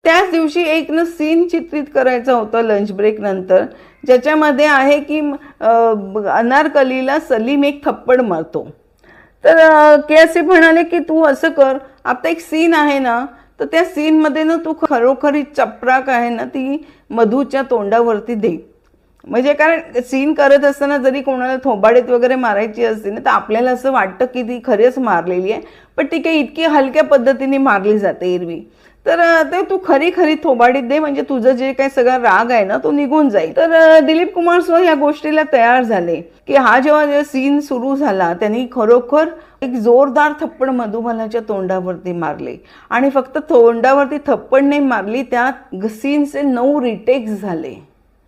त्याच दिवशी एक सीन चित्रित करायचा होता लंच ब्रेक नंतर, ज्याच्यामध्ये आहे की अनारकलीला सलीम एक थप्पड मारतो. तर के असे म्हणाले की तू असं कर, आता एक सीन आहे ना, तर त्या सीनमध्ये ना तू खरोखरी चपराक आहे ना ती मधूच्या तोंडावरती दे. म्हणजे कारण सीन करत असताना जरी कोणाला थोबाडीत वगैरे मारायची असते ना, तर आपल्याला असं वाटतं की ती खरंच मारलेली आहे, पण ती काही इतकी हलक्या पद्धतीने मारली जाते एरवी. तर ते तू खरी खरी थोबाडीत दे, म्हणजे तुझं जे काही सगळा राग आहे ना तो निघून जाईल. तर दिलीप कुमार स्व या गोष्टीला तयार झाले की हा जेव्हा सीन सुरू झाला त्यांनी खरोखर एक जोरदार थप्पड मधुबालाच्या तोंडावरती मारले. आणि फक्त तोंडावरती थप्पड नाही मारली, त्या सीनचे 9 रिटेक्स झाले.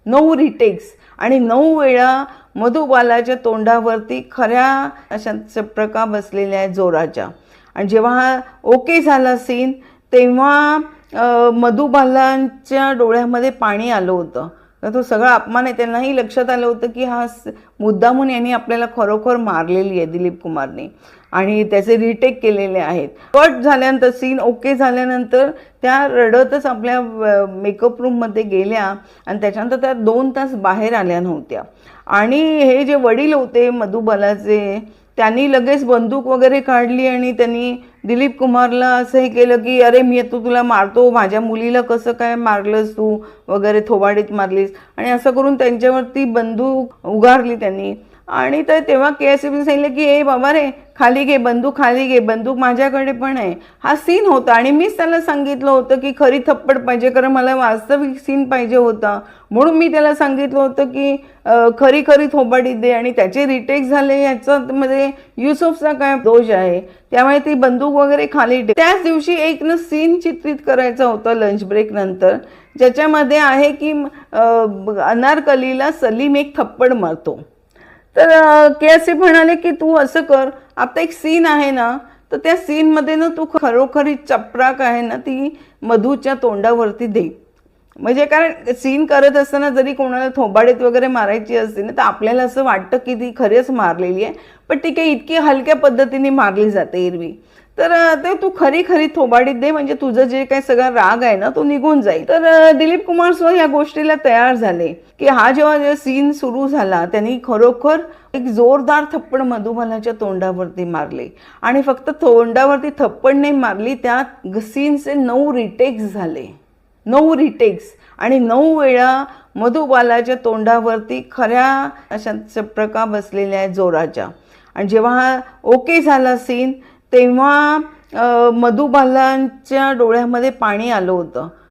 9 रिटेक्स आणि 9 वेळा मधुबालाच्या तोंडावरती खऱ्या अशा चप्रका बसलेल्या आहेत जोराच्या. आणि जेव्हा हा ओके झाला सीन, तेव्हा मधुबालांच्या डोळ्यामध्ये पाणी आलं होतं. तर तो सगळा अपमान आहे. त्यांनाही लक्षात आलं होतं की हा मुद्दामून यांनी आपल्याला खरोखर मारलेली आहे दिलीप कुमारने, आणि त्याचे रिटेक केलेले आहेत. कट झाल्यानंतर सीन ओके झाल्यानंतर त्या रडतच आपल्या मेकअप रूममध्ये गेल्या आणि त्याच्यानंतर त्या 2 तास बाहेर आल्या नव्हत्या. आणि हे जे वडील होते मधुबालाचे, त्यांनी लगेच बंदूक वगैरे काढली आणि त्यांनी दिलीप कुमारला असं हे केलं की अरे मी आता तुला मारतो, माझ्या मुलीला कसं काय मारलंस तू वगैरे, थोबाडीत मारलीस, आणि असं करून त्यांच्यावरती बंदूक उगारली त्यांनी. आणि तर तेव्हा KSFB सांगितलं की ए बाबा रे, खाली घे बंदूक, खाली घे बंदूक, माझ्याकडे पण आहे. हा सीन होता आणि मीच त्याला सांगितलं होतं की खरी थप्पड पाहिजे, कारण मला वास्तविक सीन पाहिजे होता. म्हणून मी त्याला सांगितलं होतं की खरी खरी थोबाडी दे, आणि त्याचे रिटेक झाले. याच्यामध्ये युसुफचा काय दोष आहे, त्यामुळे ती बंदूक वगैरे खाली. त्याच दिवशी एक सीन चित्रित करायचा होता लंच ब्रेक नंतर, ज्याच्यामध्ये आहे की अनारकलीला सलीम एक थप्पड मारतो. तर के असे म्हणाले की तू असं कर, आता एक सीन आहे ना, तर त्या सीनमध्ये ना तू खरोखरी चपराक आहे ना ती मधूच्या तोंडावरती दे. म्हणजे कारण सीन करत असताना जरी कोणाला थोबाडीत वगैरे मारायची असते ना, तर आपल्याला असं वाटतं की ती खरंच मारलेली आहे, पण ती काही इतकी हलक्या पद्धतीने मारली जाते एरवी. तर ते तू खरी खरी थोबाडीत दे, म्हणजे तुझं जे काही सगळा राग आहे ना तो निघून जाईल. तर दिलीप कुमार स्व या गोष्टीला तयार झाले की हा जेव्हा सीन सुरू झाला त्यांनी खरोखर एक जोरदार थप्पड मधुबालाच्या तोंडावरती मारले. आणि फक्त तोंडावरती थप्पड नाही मारली, त्या सीनचे 9 रिटेक्स झाले. 9 रिटेक्स आणि 9 वेळा मधुबालाच्या तोंडावरती खऱ्या अशा चप्रका बसलेल्या आहेत जोराच्या. आणि जेव्हा हा ओके झाला सीन, तेव्हा मधुबालांच्या डोळ्यामध्ये पाणी आलं होतं.